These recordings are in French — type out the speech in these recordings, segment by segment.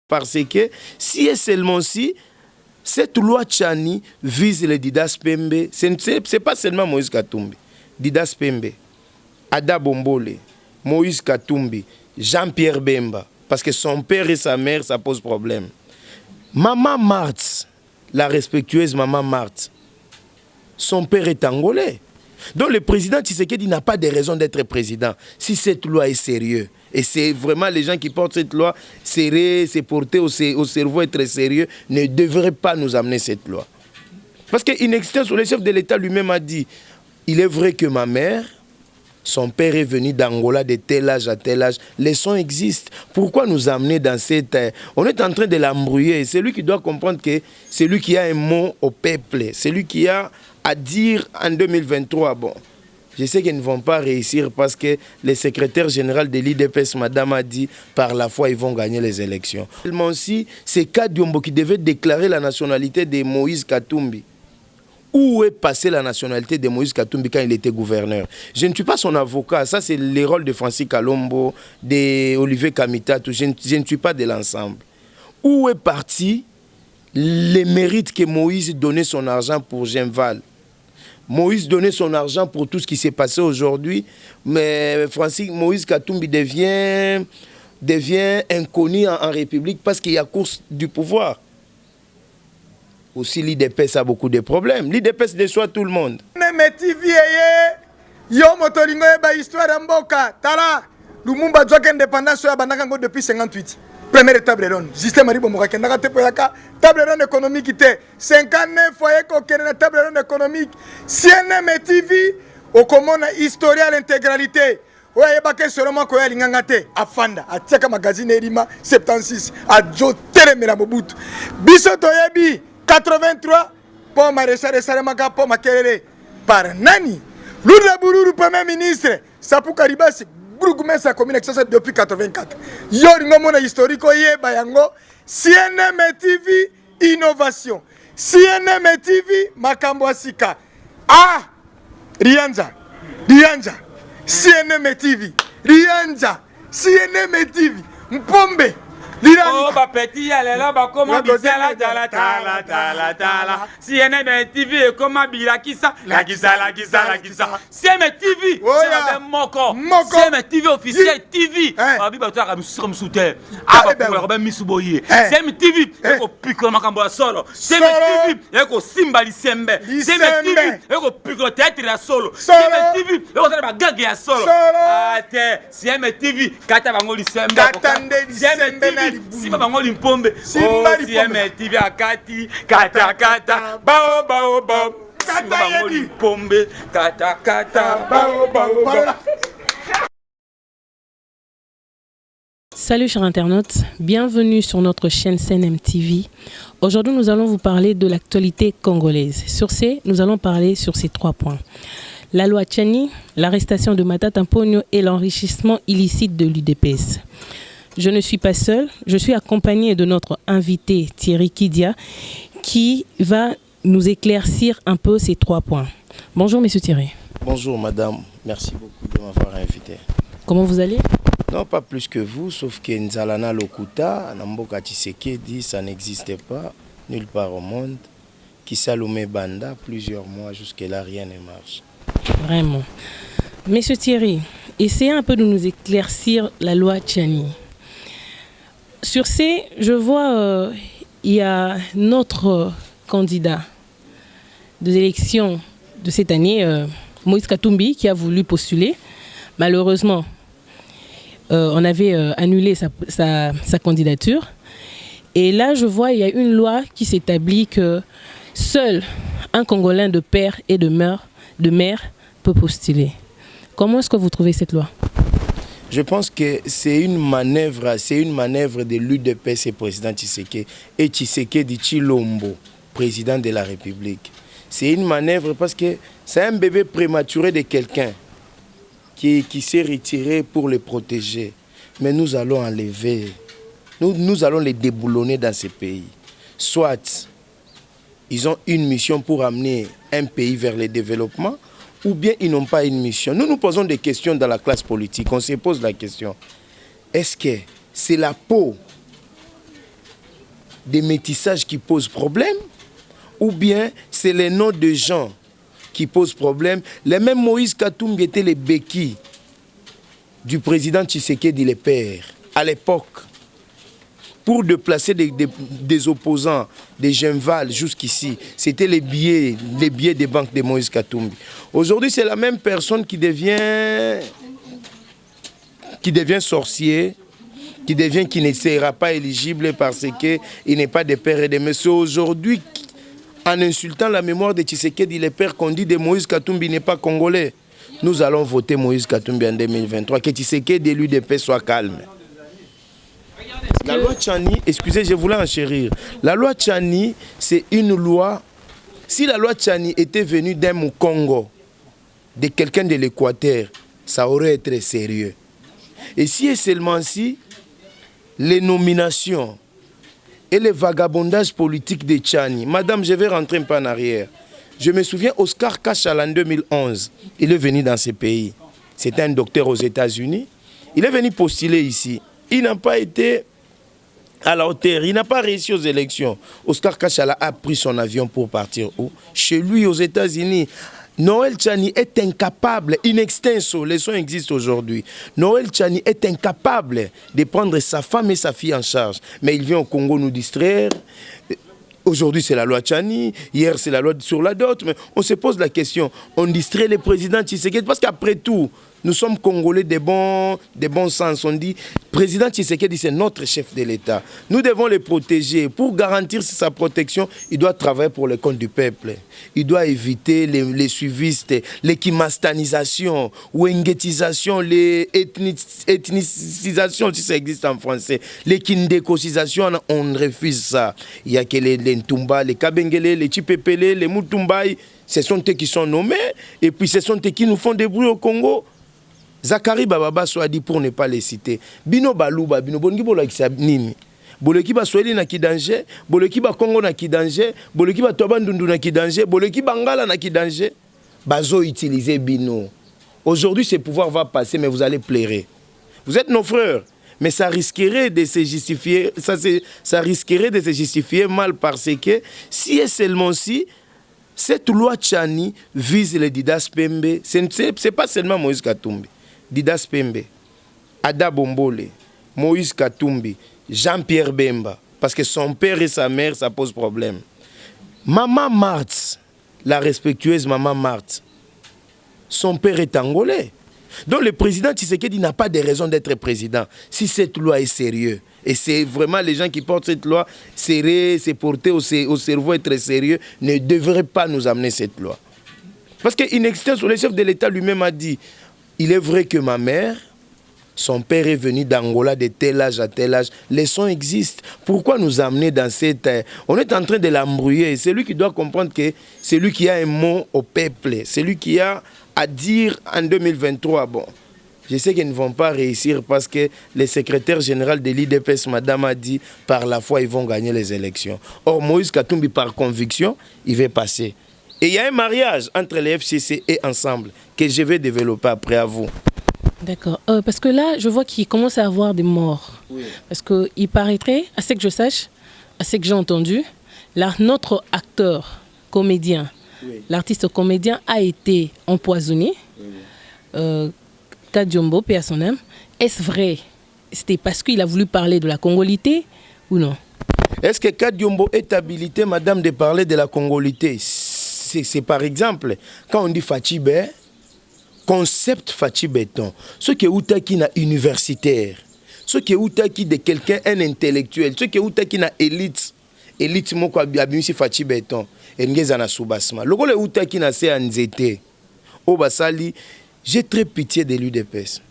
Parce que si et seulement si cette loi Tchani vise les Didas Pembe, ce n'est pas seulement Moïse Katumbi. Didas Pembe, Ada Bombole, Moïse Katumbi, Jean-Pierre Bemba. Parce que son père et sa mère, ça pose problème. Maman Marthe, la respectueuse Maman Marthe, son père est angolais. Donc le président Tshisekedi n'a pas de raison d'être président si cette loi est sérieuse. Et c'est vraiment les gens qui portent cette loi sérieux, c'est porter au cerveau être sérieux, ne devraient pas nous amener cette loi. Parce qu'une existence, le chef de l'État lui-même a dit, il est vrai que ma mère, son père est venu d'Angola de tel âge à tel âge. Les sons existent. Pourquoi nous amener dans cette... On est en train de l'embrouiller. C'est lui qui doit comprendre que c'est lui qui a un mot au peuple. C'est lui qui a à dire en 2023, bon, je sais qu'ils ne vont pas réussir parce que le secrétaire général de l'IDPS, madame, a dit par la foi, ils vont gagner les élections. Seulement aussi, c'est Kadiombo qui devait déclarer la nationalité de Moïse Katumbi. Où est passée la nationalité de Moïse Katumbi quand il était gouverneur? Je ne suis pas son avocat, ça c'est le rôle de Francis Kalombo, d'Olivier Kamitatou, je ne suis pas de l'ensemble. Où est parti les mérites que Moïse donnait son argent pour Genval? Moïse donnait son argent pour tout ce qui s'est passé aujourd'hui, mais Moïse Katumbi devient inconnu en République parce qu'il y a course du pouvoir. Aussi, l'IDPS a beaucoup de problèmes. L'IDPS déçoit tout le monde. Lumumba a indépendance depuis 58. Première table ronde. Système Aribo Morakenda table ronde économique. 59 foyers qui ont table ronde économique. CNM TV, au commande historia l'intégralité. Ouais, baké seulement ko ya lingangate afanda atiaka magazine Elima 76 a jo telemela Mobutu. Biso toyebi 83 pour maréchal Salemaka pour makelele par nani. Lourdes Bourou premier ministre Sapou Karibasi Bourgoumès sa commune depuis 84. Yoringo mona historique ye bayango CNM TV innovation. CNM TV makambo asika. Ah Rianza. CNM TV. Rianza. CNM TV. Mpombe. Oh, bah petit, elle là, bah comment bisala, tala. CNM TV, comment bila kisa, la kisa. CNM TV, c'est un moko. CNM TV officiel TV. Ah, biba toi, comme soutien. Ah, bah pour la misouboye. CNM TV, eko pico makambo solo. CNM TV, eko simbali sembe. CNM TV, eko pico théâtre la solo. CNM TV, eko ça ba gangue ya solo. Ah, CNM TV, kata bangoli sembe. CNM TV. Si papa ngoli mpombe CNM TV akati kata bao kata ngoli mpombe kata bao. Salut chers internautes, bienvenue sur notre chaîne CNM TV. Aujourd'hui nous allons vous parler de l'actualité congolaise. Sur ce, nous allons parler sur ces 3 points. La loi Tchani, l'arrestation de Matata Mponyo et l'enrichissement illicite de l'UDPS. Je ne suis pas seule, je suis accompagnée de notre invité Thierry Kidia qui va nous éclaircir un peu ces 3 points. Bonjour monsieur Thierry. Bonjour madame, merci beaucoup de m'avoir invité. Comment vous allez? Non, pas plus que vous, sauf que Nzalana Lokuta, Namboka Tshisekedi, ça n'existait pas nulle part au monde. Kisaloumé Banda, plusieurs mois, jusque-là rien ne marche. Vraiment. Monsieur Thierry, essayez un peu de nous éclaircir la loi Tchani. Sur ces, je vois, il y a notre candidat des élections de cette année, Moïse Katumbi, qui a voulu postuler. Malheureusement, on avait annulé sa candidature. Et là, je vois, il y a une loi qui s'établit que seul un Congolais de père et de mère peut postuler. Comment est-ce que vous trouvez cette loi? Je pense que c'est une manœuvre de l'UDPS et président Tshisekedi et Tshisekedi Tshilombo, président de la République. C'est une manœuvre parce que c'est un bébé prématuré de quelqu'un qui s'est retiré pour le protéger. Mais nous allons enlever, nous allons les déboulonner dans ce pays. Soit ils ont une mission pour amener un pays vers le développement, ou bien ils n'ont pas une mission. Nous nous posons des questions dans la classe politique. On se pose la question. Est-ce que c'est la peau des métissages qui posent problème, ou bien c'est les noms de gens qui posent problème. Les mêmes Moïse Katumbi étaient les béquilles du président Tshisekedi, les pères, à l'époque, pour déplacer des opposants, des Genval jusqu'ici. C'était les billets des banques de Moïse Katumbi. Aujourd'hui, c'est la même personne qui devient sorcier, qui ne sera pas éligible parce qu'il n'est pas de père et de mère. C'est aujourd'hui, en insultant la mémoire de Tshisekedi, les pères qu'on dit de Moïse Katumbi n'est pas congolais. Nous allons voter Moïse Katumbi en 2023. Que Tshisekedi, l'UDP, soit calme. La loi Tchani, excusez, je voulais enchérir. La loi Tchani, c'est une loi. Si la loi Tchani était venue d'un Congo, de quelqu'un de l'Équateur, ça aurait été sérieux. Et si et seulement si les nominations et les vagabondages politiques de Tchani, madame, je vais rentrer un peu en arrière. Je me souviens, Oscar Kachala en 2011, il est venu dans ce pays. C'était un docteur aux États-Unis. Il est venu postuler ici. Il n'a pas été à la hauteur, il n'a pas réussi aux élections. Oscar Kachala a pris son avion pour partir où? Chez lui, aux États-Unis. Noël Tchani est incapable, in extenso, les soins existent aujourd'hui. Noël Tchani est incapable de prendre sa femme et sa fille en charge. Mais il vient au Congo nous distraire. Aujourd'hui, c'est la loi Tchani. Hier, c'est la loi sur la dot. Mais on se pose la question, on distrait le président Tshisekedi parce qu'après tout, nous sommes Congolais de bon sens. On dit, président Tshisekedi, c'est notre chef de l'État. Nous devons le protéger. Pour garantir sa protection, il doit travailler pour le compte du peuple. Il doit éviter les suivistes, l'équimastanisation, ou enghetisation, les ethnicisations, si ça existe en français. L'équindécosisation, on refuse ça. Il y a que les Ntumba, les Kabengele, les Chipepele, les Mutumbai. Ce sont eux qui sont nommés. Et puis ce sont eux qui nous font des bruits au Congo. Zakari Bababa soit dit pour ne pas les citer. Bino Balouba, Bino Bongi Bolakisa Nini. Boleki ba Swahili na ki danger, Boleki ba Congo na ki danger, Boleki ba Tobandundu na ki danger, Boleki Bangala na ki danger. Bazo utiliser Bino. Aujourd'hui, ce pouvoir va passer, mais vous allez pleurer. Vous êtes nos frères, mais ça risquerait de se justifier, ça risquerait de se justifier mal parce que si et seulement si cette loi Tchani vise les Didas Pembe, ce n'est pas seulement Moïse Katumbi. Didas Pembe, Ada Bombole, Moïse Katumbi, Jean-Pierre Bemba, parce que son père et sa mère, ça pose problème. Maman Marthe, la respectueuse Maman Marthe, son père est angolais. Donc le président Tshisekedi n'a pas de raison d'être président si cette loi est sérieuse. Et c'est vraiment les gens qui portent cette loi, c'est porter au cerveau être sérieux, ne devraient pas nous amener cette loi. Parce qu'une extension, le chef de l'État lui-même a dit, il est vrai que ma mère, son père est venu d'Angola de tel âge à tel âge. Les sons existent. Pourquoi nous amener dans cette... On est en train de l'embrouiller. C'est lui qui doit comprendre que c'est lui qui a un mot au peuple. C'est lui qui a à dire en 2023. Bon, je sais qu'ils ne vont pas réussir parce que le secrétaire général de l'IDPS, madame, a dit par la foi, ils vont gagner les élections. Or, Moïse Katumbi, par conviction, il va passer. Et il y a un mariage entre les FCC et Ensemble que je vais développer après à vous. D'accord. Parce que là, je vois qu'il commence à avoir des morts. Oui. Parce qu'il paraîtrait, à ce que je sache, à ce que j'ai entendu, notre acteur, comédien, oui, l'artiste comédien a été empoisonné. Oui. Kadiombo, paix à son âme. Est-ce vrai? C'était parce qu'il a voulu parler de la congolité ou non? Est-ce que Kadiombo est habilité, madame, de parler de la congolité? C'est par exemple, quand on dit Fatibé, concept Fatibéton, ce qui est outaki na universitaire, ce qui est outaki de quelqu'un, un intellectuel, ce qui est outaki na élite moko abimisi Fatibéton, engeza na soubasma. Le gole outaki na se anzete, obasali, j'ai très pitié de l'UDPS.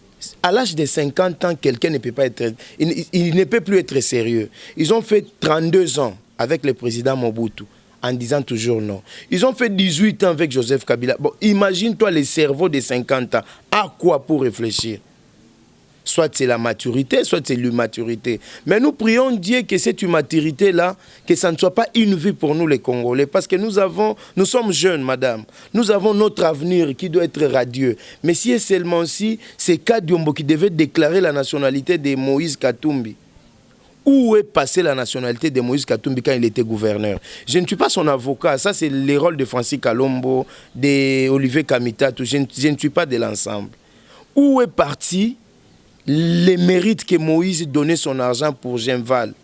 À l'âge de 50 ans, quelqu'un ne peut pas être, il ne peut plus être sérieux. Ils ont fait 32 ans avec le président Mobutu, en disant toujours non. Ils ont fait 18 ans avec Joseph Kabila. Bon, imagine-toi les cerveaux de 50 ans. À quoi pour réfléchir? Soit c'est la maturité, soit c'est l'immaturité. Mais nous prions Dieu que cette immaturité-là, que ça ne soit pas une vie pour nous les Congolais. Parce que nous sommes jeunes, madame. Nous avons notre avenir qui doit être radieux. Mais si et seulement si, c'est Kadiombo qui devait déclarer la nationalité de Moïse Katumbi. Où est passée la nationalité de Moïse Katumbi quand il était gouverneur? Je ne suis pas son avocat. Ça, c'est les rôles de Francis Kalombo, d'Olivier Kamitatou. Je ne suis pas de l'ensemble. Où est parti les mérites que Moïse donnait son argent pour Genval?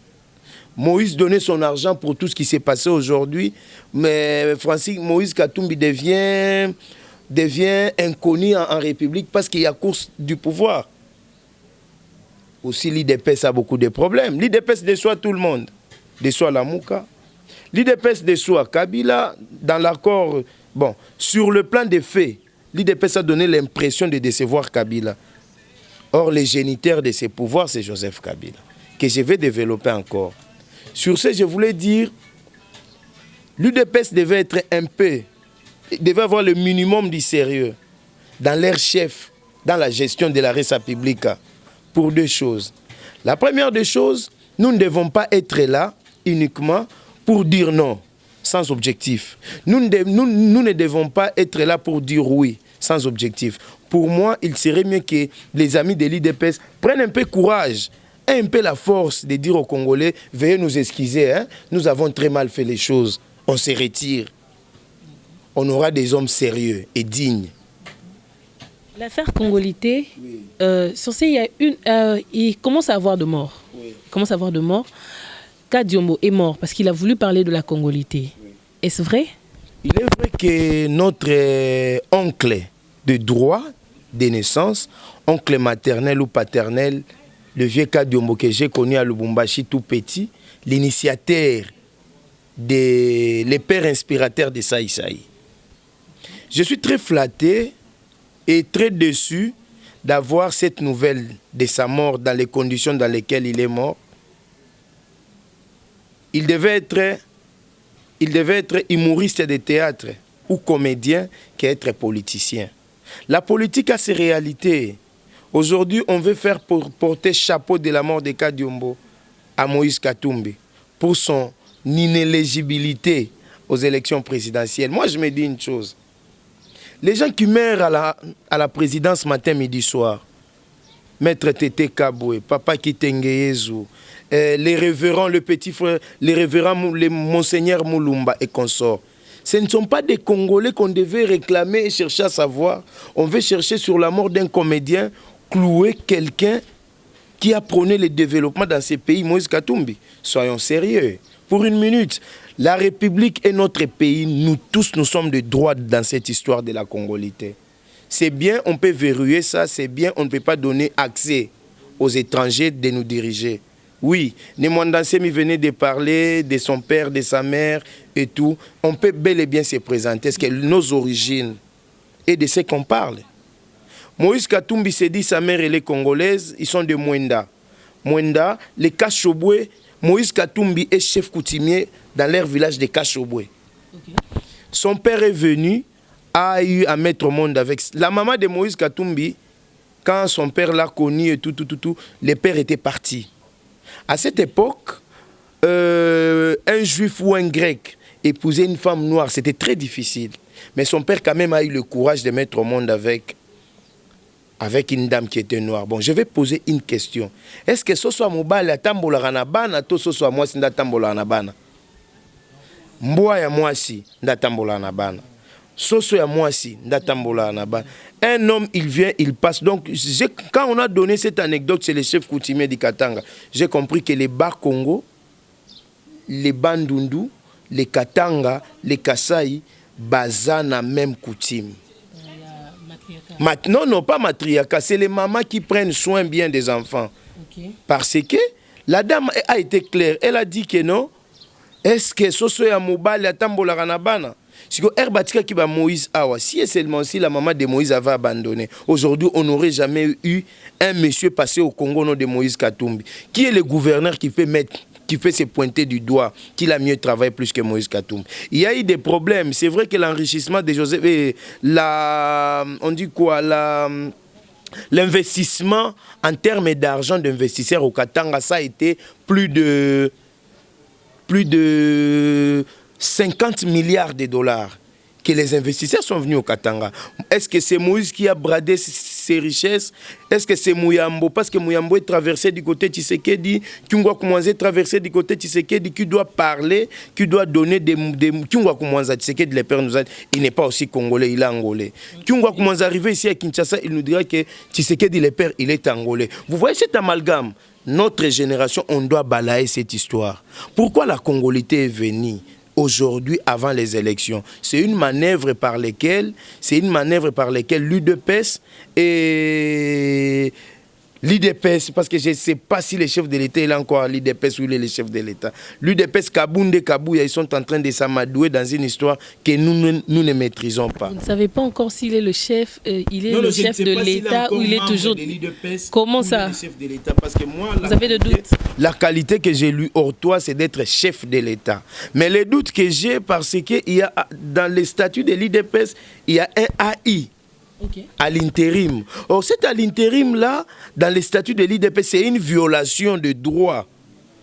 Moïse donnait son argent pour tout ce qui s'est passé aujourd'hui. Mais Moïse Katumbi devient inconnu en République parce qu'il y a course du pouvoir. Aussi, l'IDPS a beaucoup de problèmes. L'IDPS déçoit tout le monde. Déçoit la Mouka. L'IDPS déçoit Kabila. Dans l'accord, bon, sur le plan des faits, l'IDPS a donné l'impression de décevoir Kabila. Or, le géniteur de ses pouvoirs, c'est Joseph Kabila, que je vais développer encore. Sur ce, je voulais dire, l'UDPS devait avoir le minimum du sérieux dans leur chef, dans la gestion de la Resa Publica. Pour deux choses. La première des choses, nous ne devons pas être là uniquement pour dire non, sans objectif. Nous ne devons pas être là pour dire oui, sans objectif. Pour moi, il serait mieux que les amis de l'IDPS prennent un peu courage, un peu la force de dire aux Congolais, veuillez nous excuser, hein? Nous avons très mal fait les choses, on se retire. On aura des hommes sérieux et dignes. L'affaire Congolité, sur ce, il commence à avoir de morts. Oui. Il commence à avoir de morts. Kadiombo est mort parce qu'il a voulu parler de la Congolité. Oui. Est-ce vrai? Il est vrai que notre oncle de droit de naissance, oncle maternel ou paternel, le vieux Kadiombo que j'ai connu à Lubumbashi tout petit, l'initiateur, le père inspirateur de Saï Saï. Je suis très flatté et très déçu d'avoir cette nouvelle de sa mort dans les conditions dans lesquelles il est mort. Il devait être humoriste de théâtre ou comédien qu'être politicien. La politique a ses réalités. Aujourd'hui, on veut faire porter chapeau de la mort de Kadiombo à Moïse Katumbi pour son inéligibilité aux élections présidentielles. Moi, je me dis une chose. Les gens qui meurent à la présidence matin, midi, soir, Maître Tété Kaboué, Papa Kitengeyezu, les révérends, le petit frère, les révérends, les Monseigneur Moulumba et consorts. Ce ne sont pas des Congolais qu'on devait réclamer et chercher à savoir. On veut chercher sur la mort d'un comédien, clouer quelqu'un qui a prôné le développement dans ces pays, Moïse Katumbi. Soyons sérieux. Pour une minute, la République est notre pays. Nous tous, nous sommes de droit dans cette histoire de la Congolité. C'est bien, on peut verrouiller ça. C'est bien, on ne peut pas donner accès aux étrangers de nous diriger. Oui, Nemwandansemi venait de parler de son père, de sa mère et tout. On peut bel et bien se présenter, ce que nos origines et de ce qu'on parle. Moïse Katumbi s'est dit sa mère elle est congolaise, ils sont de Mwenda. Mwenda, les Kachobwe, Moïse Katumbi est chef coutumier dans leur village de Kachobwe. Okay. Son père est venu, a eu à mettre au monde avec... La maman de Moïse Katumbi, quand son père l'a connu et tout, le père était parti. À cette époque, un juif ou un grec épouser une femme noire, c'était très difficile. Mais son père quand même a eu le courage de mettre au monde avec une dame qui était noire. Bon, je vais poser une question. Est-ce que ce soit Mobile à Tambola Ranabana, ou ce soit moi si Tambola Ranabana? Mboa ya mwasi Tambola Ranabana. Soso ya mwasi Tambola Ranabana. Un homme, il vient, il passe. Donc, quand on a donné cette anecdote chez les chefs coutumiers du Katanga, j'ai compris que les Bas-Congo, les Bandundu, les Katanga, les Kasaï, basent la même coutume. Non, pas matriarcat, c'est les mamans qui prennent soin bien des enfants. Okay. Parce que la dame a été claire, elle a dit que non. Est-ce que Soso ya Mobile ya Tambola Ranabana? Si Herbatika qui va Moïse Awa, si et seulement si la maman de Moïse avait abandonné, aujourd'hui on n'aurait jamais eu un monsieur passé au Congo nom de Moïse Katumbi. Qui est le gouverneur qui fait se pointer du doigt, qu'il a mieux travaillé plus que Moïse Katumbi. Il y a eu des problèmes. C'est vrai que l'enrichissement de Joseph et l'investissement en termes d'argent d'investisseurs au Katanga, ça a été plus de 50 milliards de dollars que les investisseurs sont venus au Katanga. Est-ce que c'est Moïse qui a bradé ses richesses? Est-ce que c'est Mouyambo? Parce que Mouyambo est traversé du côté Tshisekedi, Kyungwa Koumanza est traversé du côté Tshisekedi, qui doit parler, qui doit donner des Kyungwa Koumanza, Tshisekedi, les pères nous a dit, il n'est pas aussi congolais, il est angolais. Kyungwa Koumanza arrivé ici à Kinshasa, il nous dira que Tshisekedi, les pères, il est angolais. Vous voyez cet amalgame? Notre génération, on doit balayer cette histoire. Pourquoi la congolité est venue aujourd'hui avant les élections? C'est une manœuvre par laquelle l'UDPS et l'IDPS, parce que je ne sais pas si le chef de l'État est encore à l'IDPS ou il est le chef de l'État. L'UDPS, Kabounde, Kabouya, ils sont en train de s'amadouer dans une histoire que nous ne maîtrisons pas. Vous ne savez pas encore s'il est le chef, chef de l'État ou il est toujours... Comment ça? Le chef de l'État, parce que moi, vous avez de doutes? La qualité que j'ai lu hors toi, c'est d'être chef de l'État. Mais les doutes que j'ai, parce qu'il y a dans les statuts de l'IDPS, il y a un AI. Okay. À l'intérim. Or, c'est à l'intérim-là, dans les statuts de l'IDPS, c'est une violation de droits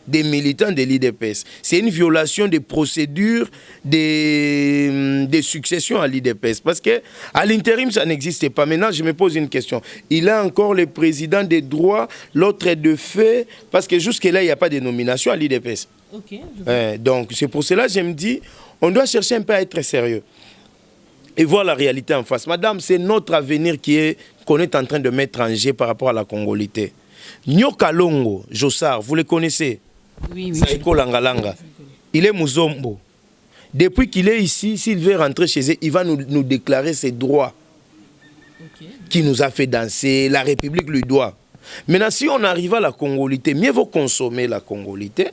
des militants de l'IDPS. C'est une violation des procédures des successions à l'IDPS. Parce que à l'intérim, ça n'existe pas. Maintenant, je me pose une question. Il a encore le président des droits, l'autre est de fait, parce que jusque-là, il n'y a pas de nomination à l'IDPS. Okay, donc, c'est pour cela que je me dis, on doit chercher un peu à être sérieux et voir la réalité en face. Madame, c'est notre avenir qu'on est en train de mettre en jeu par rapport à la congolité. Nyoka Longo, Jossard, vous le connaissez? Oui, oui. Saïko Langalanga. Il est Mouzombo. Depuis qu'il est ici, s'il veut rentrer chez eux, il va nous déclarer ses droits. Okay. Qui nous a fait danser, la République lui doit. Maintenant, si on arrive à la congolité, mieux vaut consommer la congolité.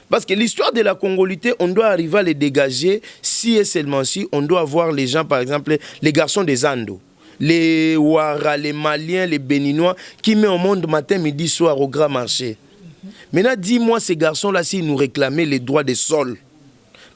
Parce que l'histoire de la congolité, on doit arriver à les dégager si et seulement si on doit avoir les gens, par exemple, les garçons des Andes, les Ouara, les Maliens, les Béninois, qui mettent au monde matin, midi, soir au grand marché. Maintenant, dis-moi ces garçons-là s'ils nous réclamaient les droits des sols.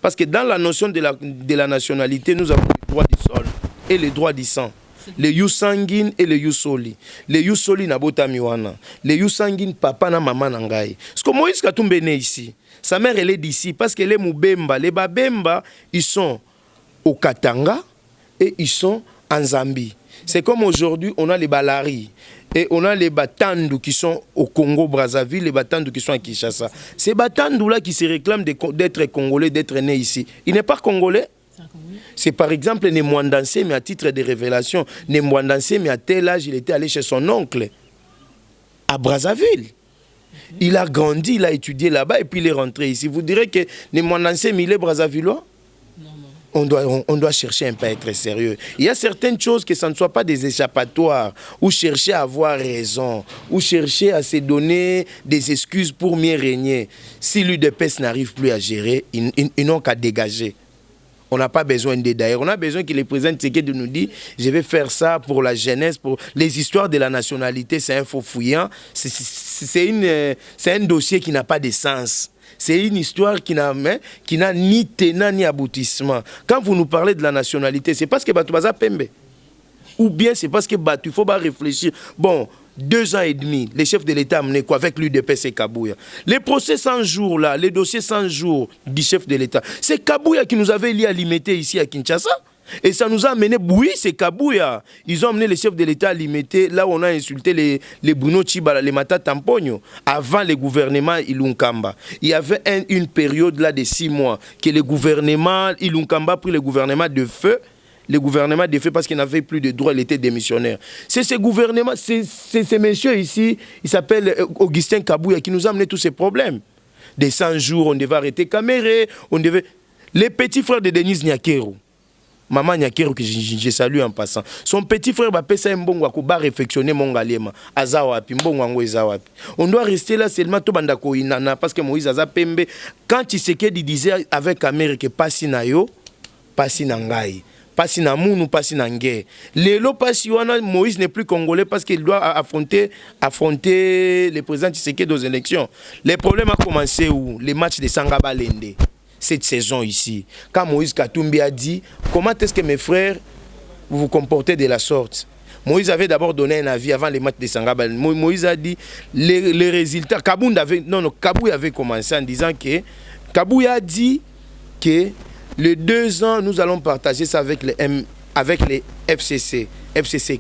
Parce que dans la notion de la nationalité, nous avons les droits du sol et les droits du sang. Les Youssangin et les Youssoli. Les Youssoli na bota miwana. Les Youssangin papa na maman nangai. Ce que Moïse Katumbe est né ici. Sa mère elle est d'ici parce qu'elle est Moubemba. Les Babemba, ils sont au Katanga et ils sont en Zambie. C'est comme aujourd'hui, on a les Balari et on a les Batandu qui sont au Congo-Brazzaville, les Batandu qui sont à Kinshasa. Ces Batandu-là qui se réclament d'être congolais, d'être nés ici. Il n'est pas congolais. C'est par exemple Nemwandansé, mais à titre de révélation, Nemwandansé, mais à tel âge, il était allé chez son oncle à Brazzaville. Il a grandi, il a étudié là-bas et puis il est rentré ici. Vous direz que Nemwandansé, mais il est Brazzavillois? On doit chercher un peu à être sérieux. Il y a certaines choses que ça ne soit pas des échappatoires, ou chercher à avoir raison, ou chercher à se donner des excuses pour mieux régner. Si l'UDPS n'arrive plus à gérer, ils n'ont qu'à dégager. On n'a pas besoin d'eux d'ailleurs. On a besoin que le président Tshisekedi nous dise je vais faire ça pour la jeunesse, pour les histoires de la nationalité, c'est un faux fouillant. C'est un dossier qui n'a pas de sens. C'est une histoire qui n'a ni tenant ni aboutissement. Quand vous nous parlez de la nationalité, c'est parce que Batoubaza Pembe. Ou bien c'est parce que il faut pas réfléchir. Bon, 2 ans et demi, les chefs de l'État amenaient quoi avec l'UDPS et Kabouya. Les procès 100 jours là, les dossiers 100 jours du chef de l'État. C'est Kabouya qui nous avait liés à limiter ici à Kinshasa. Et ça nous a amené, oui, c'est Kabouya. Ils ont amené les chefs de l'État à limiter là où on a insulté les Bruno Tshibala, les Mata Tampogno, avant le gouvernement Ilunkamba. Il y avait une période là de 6 mois que le gouvernement Ilunkamba a pris le gouvernement de feu. Le gouvernement de fait parce qu'il n'avait plus de droit, il était démissionnaire. C'est ce gouvernement, c'est ce monsieur ici, il s'appelle Augustin Kabouya, qui nous a amené tous ces problèmes. Des 100 jours, on devait arrêter Caméré, on devait... Les petits frères de Denise Nyakero, maman Nyakero, que je salue en passant, son petit frère va passer un bon wako, va réflexionner mon galema, Azawapi, Mbongwango Ezawapi. On doit rester là seulement tout bandako inana, parce que Moïse Azapembe, quand Tshisekedi disait avec Caméré que passi na yo, passi na ngai. Passi na mounou, passi na guerre. Lélo passi wana, Moïse n'est plus congolais parce qu'il doit affronter le président Tshisekedi aux élections. Les problèmes ont commencé où? Les matchs de Sangaba Lende. Cette saison ici. Quand Moïse Katumbi a dit, comment est-ce que mes frères, vous vous comportez de la sorte? Moïse avait d'abord donné un avis avant les matchs de Sangaba. Moïse a dit, les résultats, Kabouya avait commencé en disant que, Kabouya a dit que Les 2 ans, nous allons partager ça avec les FCC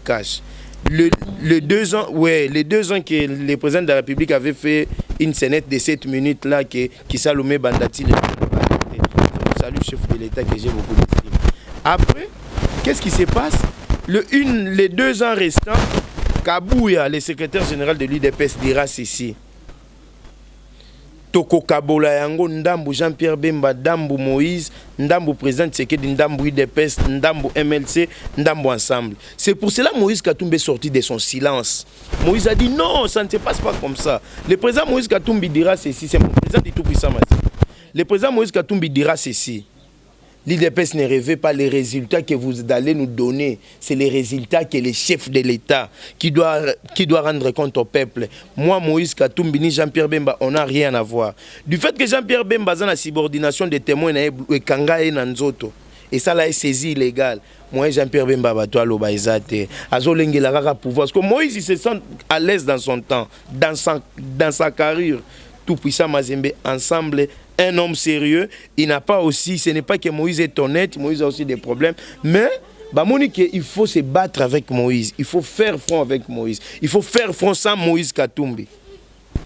Cash. Les 2 ans, ouais, les 2 ans que le président de la République avait fait une scénette de 7 minutes là, qui Salomé Bandati, je vous salue, chef de l'État, que j'ai beaucoup d'estime. Après, qu'est-ce qui se passe? Les 2 ans restants, Kabouya, le secrétaire général de l'UDPS, dira ceci. Toko Kabola yango ndambu Jean-Pierre Bemba, ndambu Moïse, ndambu président Tshisekedi, ndambu UDPS, ndambu MLC, ndambu ensemble. C'est pour cela que Moïse Katumbi est sorti de son silence. Moïse a dit non, ça ne se passe pas comme ça. Le président Moïse Katumbi dira ceci, c'est mon président du Tout-Puissant. Le président Moïse Katumbi dira ceci. L'IDPS ne rêvait pas les résultats que vous allez nous donner. C'est les résultats que le chef de l'État qui doit rendre compte au peuple. Moi, Moïse Katumbi, ni Jean-Pierre Bemba, on n'a rien à voir. Du fait que Jean-Pierre Bemba a la subordination des témoins et Kanga et Nanzoto, et ça là est saisi illégal. Moi, Jean-Pierre Bemba, toi, l'Obaïzate, Azolenge la pouvoir. Parce que Moïse, il se sent à l'aise dans son temps, dans sa carrière. Tout-Puissant Mazembe, ensemble, un homme sérieux. Il n'a pas aussi, ce n'est pas que Moïse est honnête, Moïse a aussi des problèmes, mais il faut se battre avec Moïse, il faut faire front avec Moïse, il faut faire front sans Moïse Katumbi.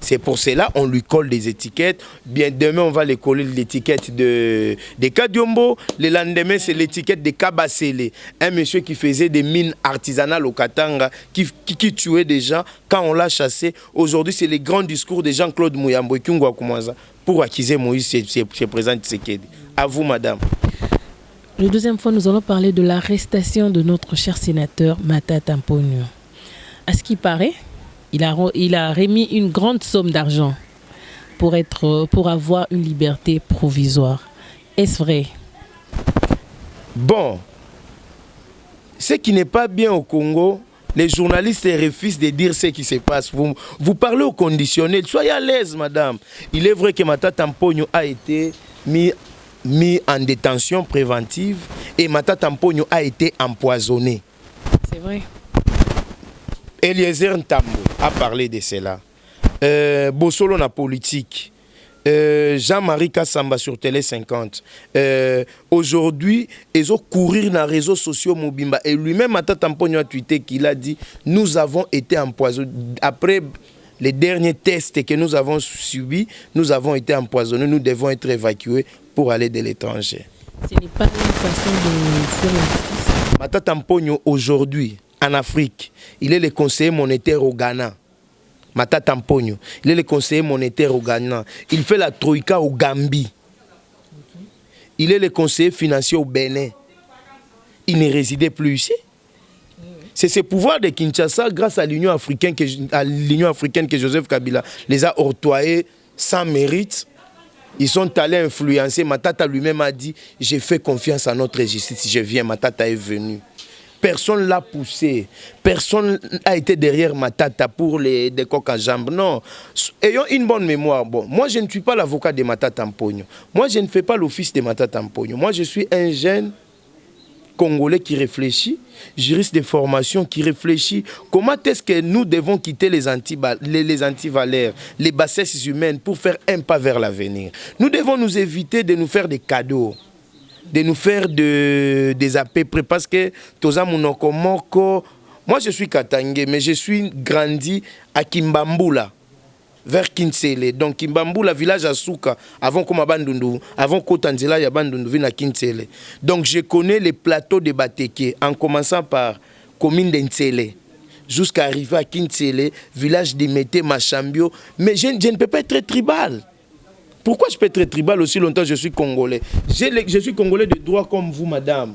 C'est pour cela qu'on lui colle des étiquettes. Bien demain, on va lui coller l'étiquette de Kadiombo. Le lendemain, c'est l'étiquette de Kabasele. Un monsieur qui faisait des mines artisanales au Katanga, qui tuait des gens quand on l'a chassé. Aujourd'hui, c'est les grands discours de Jean-Claude Mouyambo et Kungwa Koumaza pour accuser Moïse, c'est présent Tshisekedi. À vous, madame. La deuxième fois, nous allons parler de l'arrestation de notre cher sénateur Matata Mponyo. À ce qui paraît, il a remis une grande somme d'argent pour avoir une liberté provisoire. Est-ce vrai? Bon, ce qui n'est pas bien au Congo, les journalistes refusent de dire ce qui se passe. Vous parlez au conditionnel. Soyez à l'aise, madame. Il est vrai que Matata Mponyo a été mis en détention préventive et Matata Mponyo a été empoisonné. C'est vrai. Eliezer Ntambo a parlé de cela. Bossolo na politique. Jean-Marie Kassamba sur Télé 50. Aujourd'hui, ils ont couru dans les réseaux sociaux Mobimba. Et lui-même, Matata Mponyo a tweeté qu'il a dit « Nous avons été empoisonnés. Après les derniers tests que nous avons subis, nous avons été empoisonnés. Nous devons être évacués pour aller de l'étranger. » Ce n'est pas une façon de faire la justice. Matata Mponyo, aujourd'hui, en Afrique, il est le conseiller monétaire au Ghana. Matata Mponyo, il est le conseiller monétaire au Ghana. Il fait la troïka au Gambie. Il est le conseiller financier au Bénin. Il ne résidait plus ici. C'est ce pouvoir de Kinshasa, grâce à l'Union africaine que Joseph Kabila les a octroyés sans mérite. Ils sont allés influencer. Matata lui-même a dit « J'ai fait confiance à notre justice. Je viens. » Matata est venu. Personne ne l'a poussé. Personne n'a été derrière Matata pour des coques à jambes. Non. Ayons une bonne mémoire. Bon, moi, je ne suis pas l'avocat de Matata Mponyo. Moi, je ne fais pas l'office de Matata Mponyo. Moi, je suis un jeune Congolais qui réfléchit, juriste de formation qui réfléchit. Comment est-ce que nous devons quitter les antivaleurs, les bassesses humaines pour faire un pas vers l'avenir? Nous devons nous éviter de nous faire des cadeaux, de nous faire des à peu près, parce que Toza Munoko Moko, moi je suis Katangé, mais je suis grandi à Kimbambula, vers Kinsele. Donc Kimbambula, village à Souka, avant Koma Bandundu, avant Kotanzela ya Bandundu, vina Kinsele. Donc je connais les plateaux de Bateke, en commençant par commune d'Ensele, jusqu'à arriver à Kinsele, village de Mété, Machambio. Mais je ne peux pas être tribal. Pourquoi je peux être tribal aussi longtemps je suis Congolais? Je suis Congolais de droit comme vous, madame.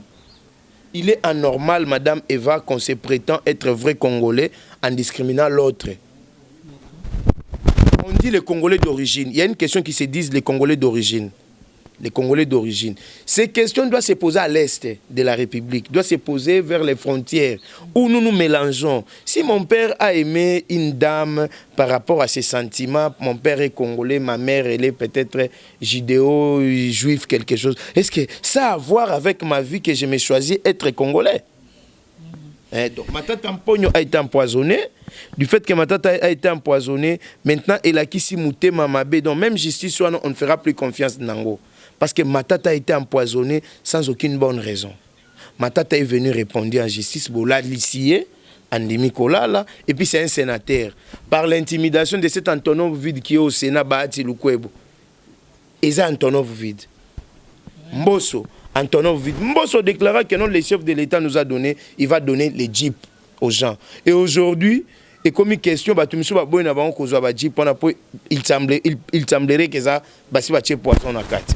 Il est anormal, madame Eva, qu'on se prétend être vrai Congolais en discriminant l'autre. On dit les Congolais d'origine. Il y a une question qui se dit les Congolais d'origine. Les Congolais d'origine. Ces questions doivent se poser à l'est de la République, doivent se poser vers les frontières, où nous nous mélangeons. Si mon père a aimé une dame par rapport à ses sentiments, mon père est Congolais, ma mère elle est peut-être judéo, juif, quelque chose. Est-ce que ça a à voir avec ma vie que je me choisis être Congolais? Donc Matata Mponyo a été empoisonné. Du fait que Matata a été empoisonné, maintenant il a quitté Mouté Mamabé. Donc même justice, on ne fera plus confiance Nango. Parce que Matata a été empoisonné sans aucune bonne raison. Matata est venu répondre en justice, Bola Lissier, Andimi Kolala, et puis c'est un sénateur. Par l'intimidation de cet Antonov vide qui est au Sénat, Bahati Lukwebo. Et c'est Antonov vide. Mbosso, Antonov vide. Mbosso déclara que non, le chef de l'État nous a donné, il va donner les jeeps aux gens. Et aujourd'hui, et comme une question, il semblerait que ça, c'est poisson à 4.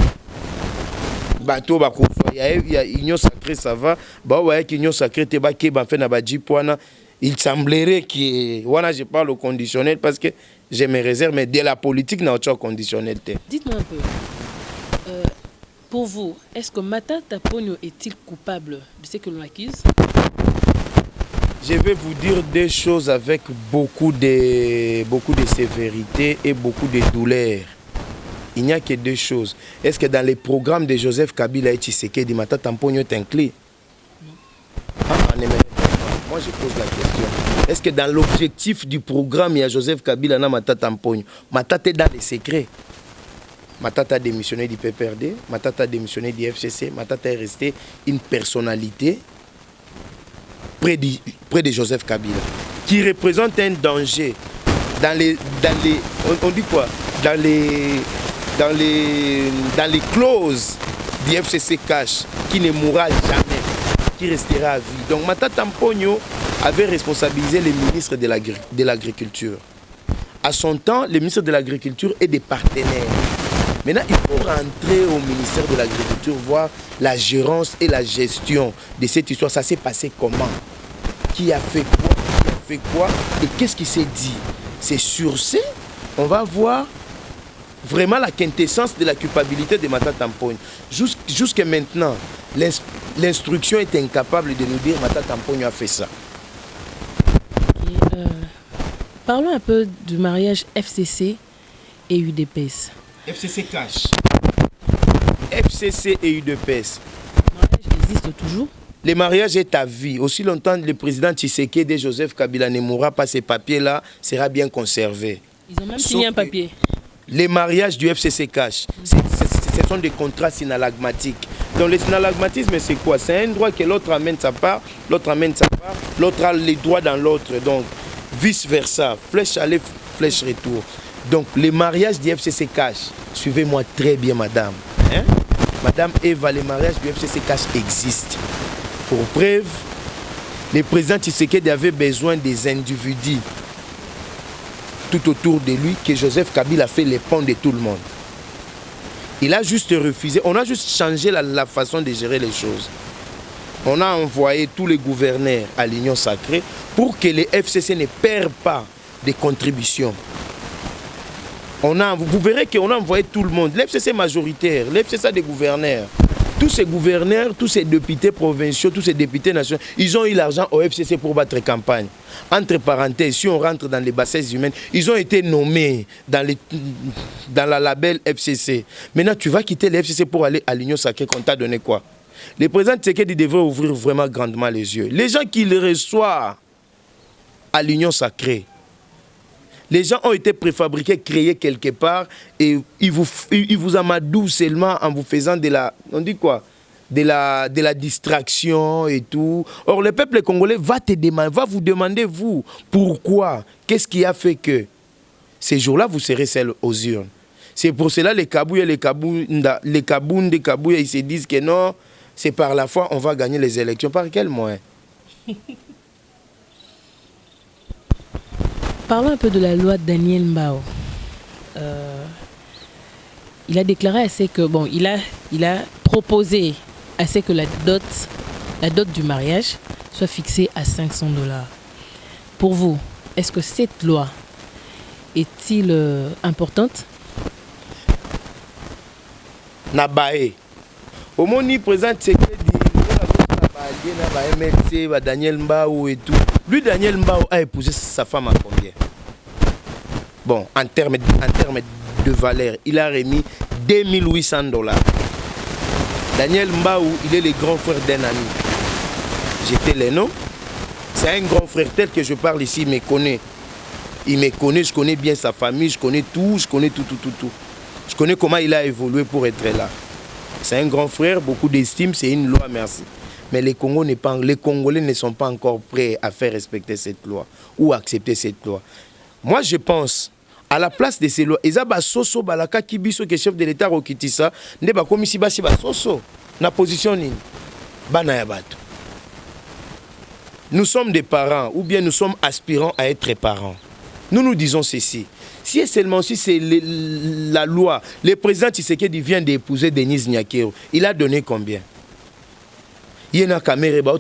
Bateau, il y a union sacrée, ça va. Union sacrée, il semblerait que. Voilà, je parle au conditionnel parce que je me réserve, mais de la politique, n'a pas conditionnel. Dites-moi un peu. Pour vous, est-ce que Matata Ponyo est-il coupable de ce que l'on accuse? Je vais vous dire des choses avec beaucoup de sévérité et beaucoup de douleur. Il n'y a que deux choses. Est-ce que dans les programmes de Joseph Kabila et Tshisekedi, Matata Ponyo est inclus? Moi, je pose la question. Est-ce que dans l'objectif du programme, il y a Joseph Kabila et Matata Ponyo? Matata est dans les secrets. Matata a démissionné du PPRD, Matata a démissionné du FCC, Matata est resté une personnalité près de Joseph Kabila, qui représente un danger dans les on dit quoi? Dans les clauses du FCC cash, qui ne mourra jamais, qui restera à vie. Donc Matata Ponyo avait responsabilisé les ministres de l'Agriculture. À son temps, les ministres de l'Agriculture et des partenaires. Maintenant, il faut rentrer au ministère de l'Agriculture, voir la gérance et la gestion de cette histoire. Ça s'est passé comment? Qui a fait quoi? Qui a fait quoi? Et qu'est-ce qui s'est dit? C'est sur ce, on va voir vraiment la quintessence de la culpabilité de Matata Ponyo. Jusqu'à maintenant, l'instruction est incapable de nous dire Matata Ponyo a fait ça. Okay, parlons un peu du mariage FCC et UDPS. FCC cash. FCC et UDPS. Le mariage existe toujours? Le mariage est à vie. Aussi longtemps le président Tshisekedi et Joseph Kabila ne mourra pas, ces papiers-là sera bien conservé. Ils ont même signé un papier. Les mariages du FCC cash, ce sont des contrats synalagmatiques. Donc le synalagmatisme, c'est quoi? C'est un droit que l'autre amène sa part, l'autre amène sa part, l'autre a les droits dans l'autre. Donc vice-versa, flèche aller, flèche retour. Donc, les mariages du FCC Cash, suivez-moi très bien, madame. Hein? Madame Eva, les mariages du FCC Cash existent. Pour preuve, le président Tshisekedi avait besoin des individus tout autour de lui que Joseph Kabila a fait les ponts de tout le monde. Il a juste refusé. On a juste changé la façon de gérer les choses. On a envoyé tous les gouverneurs à l'Union sacrée pour que les FCC ne perdent pas de contributions. Vous verrez qu'on a envoyé tout le monde. L'FCC majoritaire, l'FCC des gouverneurs. Tous ces gouverneurs, tous ces députés provinciaux, tous ces députés nationaux, ils ont eu l'argent au FCC pour battre campagne. Entre parenthèses, si on rentre dans les bassesses humaines, ils ont été nommés dans la label FCC. Maintenant, tu vas quitter le FCC pour aller à l'Union sacrée, qu'on t'a donné quoi? Le président Tshisekedi devrait ouvrir vraiment grandement les yeux. Les gens qui le reçoivent à l'Union sacrée, les gens ont été préfabriqués, créés quelque part et ils vous amadouent seulement en vous faisant de la, on dit quoi, de la distraction et tout. Or, le peuple congolais va vous demander, vous, pourquoi? Qu'est-ce qui a fait que ces jours-là, vous serez seuls aux urnes? C'est pour cela les Kabouya, ils se disent que non, c'est par la foi on va gagner les élections. Par quel moyen? Parlons un peu de la loi Daniel Mbao. Il a déclaré assez que bon, il a proposé assez que la dot du mariage soit fixée à $500. Pour vous, est-ce que cette loi est-il importante? Nabaé. Au moment où présent Daniel Mbao et tout. Lui, Daniel Mbao a épousé sa femme à combien? Bon, en termes de valeur, il a remis $2800. Daniel Mbao, il est le grand frère d'un ami. J'étais les noms. C'est un grand frère tel que je parle ici, il me connaît. Il me connaît, je connais bien sa famille, je connais tout. Je connais comment il a évolué pour être là. C'est un grand frère, beaucoup d'estime, c'est une loi, merci. Mais les Congolais ne sont pas encore prêts à faire respecter cette loi ou accepter cette loi. Moi, je pense, à la place de ces lois, ils ont soso balaka kibiso que chef de l'État rokitisa, ne ba komisi basi ba soso na position nini bana ya bato. Nous sommes des parents ou bien nous sommes aspirants à être parents. Nous nous disons ceci. Si seulement si c'est la loi, le président Tshisekedi vient d'épouser Denise Nyakero, il a donné combien? Il y a une caméra,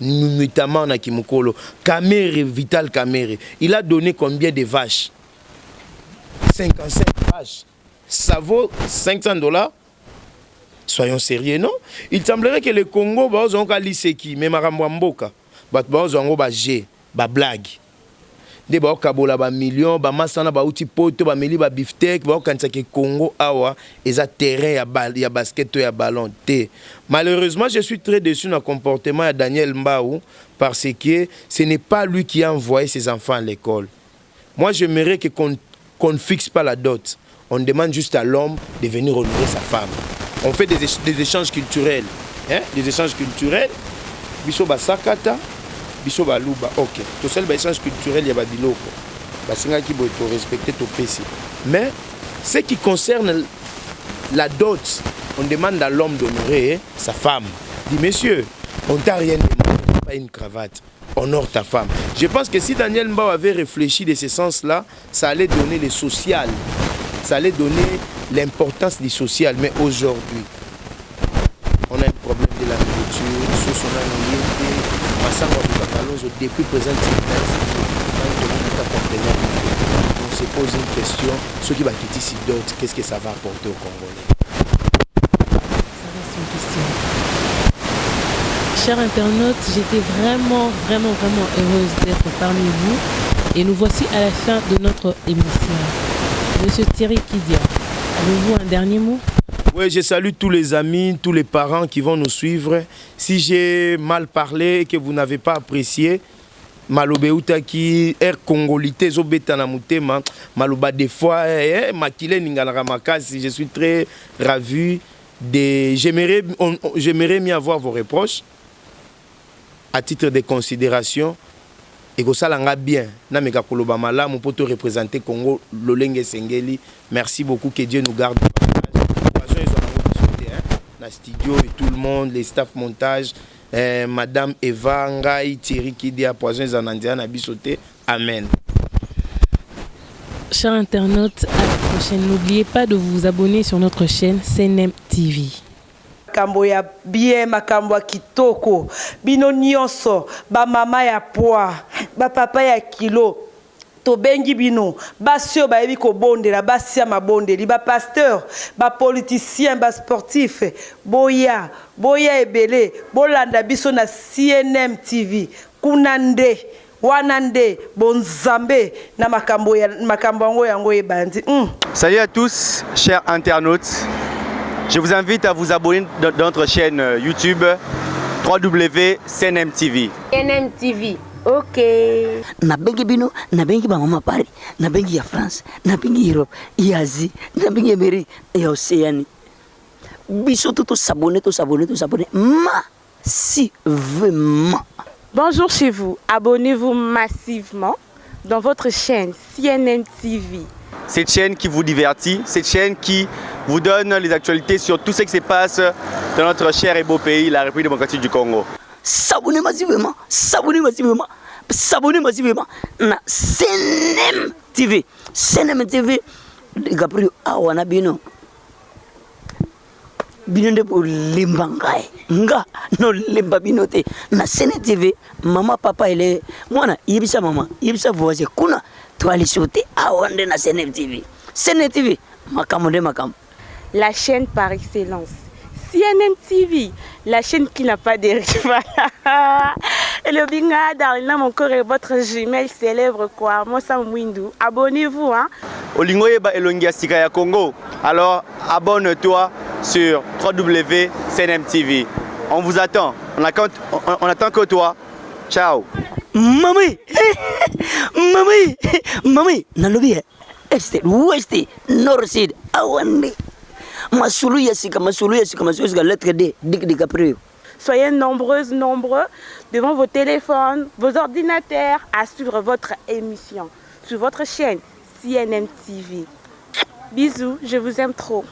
notamment na Kimukolo, caméra Vital Caméra. Il a donné combien de vaches? 55 vaches. Ça vaut $500? Soyons sérieux, non? Il semblerait que le Congo, bah, on a liseki, mais Maramwamboka, bah, on a ba blague. De ba okabola ba million, ba masana ba outi poto, ba meli ba beefsteak, ba okanisa ke Congo awa, eza terrain ya basket ya ballon te. Malheureusement, je suis très déçu dans le comportement de Daniel Mbaou parce que ce n'est pas lui qui a envoyé ses enfants à l'école. Moi, j'aimerais qu'on ne fixe pas la dot. On demande juste à l'homme de venir renouveler sa femme. On fait des échanges culturels. Hein? Des échanges culturels. Biso basakata. Biso baluba, ok. Tout seul échange culturel, il y a biloko. Basinga qui doit respecter ton PC. Mais ce qui concerne la dot, on demande à l'homme d'honorer sa femme. Dit monsieur, on t'a rien demandé, pas une cravate. Honore ta femme. Je pense que si Daniel Mbao avait réfléchi de ce sens-là, ça allait donner le social. Ça allait donner l'importance du social. Mais aujourd'hui, on a un problème de la nourriture, sous son anonyme. Depuis présent, on se pose une question, ceux qui vont quitter ici d'autres, qu'est-ce que ça va apporter aux Congolais? Ça reste une question. Chers internautes, j'étais vraiment heureuse d'être parmi vous et nous voici à la fin de notre émission. Monsieur Thierry Kidia, avez-vous un dernier mot? Oui, je salue tous les amis, tous les parents qui vont nous suivre. Si j'ai mal parlé et que vous n'avez pas apprécié, Malobe Outaki, Air Congolité, Zobeta Namutema, Maloba des fois, Makile Ningala Makasi, je suis très ravi. J'aimerais mieux avoir vos reproches à titre de considération. Et que ça l'a bien. Nameka Koloba Malam, pour te représenter Congo, Lolenge Sengeli. Merci beaucoup, que Dieu nous garde. Studio et tout le monde, les staff montage, Madame Eva Ngai, Thierry Kidia, Poison Zanandia, Nabisote. Amen. Chers internautes, à la prochaine. N'oubliez pas de vous abonner sur notre chaîne CNM TV. Makambo ya bien, makambo ya kitoko, bino nyonso, ba mama ya poa, ba papa ya kilo. Tobengi bino basio ba yebi ko bondela basia mabondeli ba pasteur ba politicien ba sportif boya ebele bolanda biso na CNM TV kunande wanande bonzambe na makambo yango ebandi. Salut à tous chers internautes, je vous invite à vous abonner dans notre chaîne YouTube www.cnm TV. CNM TV. Ok. Na bengi bino, na bengi ba mama Paris, na bengi ya France, na bengi Europe, ya Asie, na bengi Amérique et Océanie. Biso tout s'abonner. Massivement. Bonjour chez vous. Abonnez-vous massivement dans votre chaîne CNM TV. Cette chaîne qui vous divertit, cette chaîne qui vous donne les actualités sur tout ce qui se passe dans notre cher et beau pays, la République démocratique du Congo. S'abonnez massivement na CNM TV. CNM TV, Gabriel Awana Bino. Bino pour limbangai. Nga no limba binote. Na CNM TV, maman, papa, elle est. Moi, yebisa maman, yebisa voisin. Kuna, tu allais sauter Awande na CNM TV. CNM TV, makamo. La chaîne par excellence. CNM TV, la chaîne qui n'a pas de rival. Et le binga d'Arlina, mon corps et votre jumelle célèbre quoi. Moi, ça m'windou. Abonnez-vous, hein. Olingoyeba Elongia Sikaya Congo. Alors, abonne-toi sur www.cnm TV. On vous attend. On attend que toi. Ciao. Mami. Nalobi. Est, ouest, nord, sud. Awande. masulu ya sika lettre D Dick DiCaprio. Soyez nombreuses, nombreux devant vos téléphones, vos ordinateurs à suivre votre émission sur votre chaîne CNN TV. Bisous, je vous aime trop.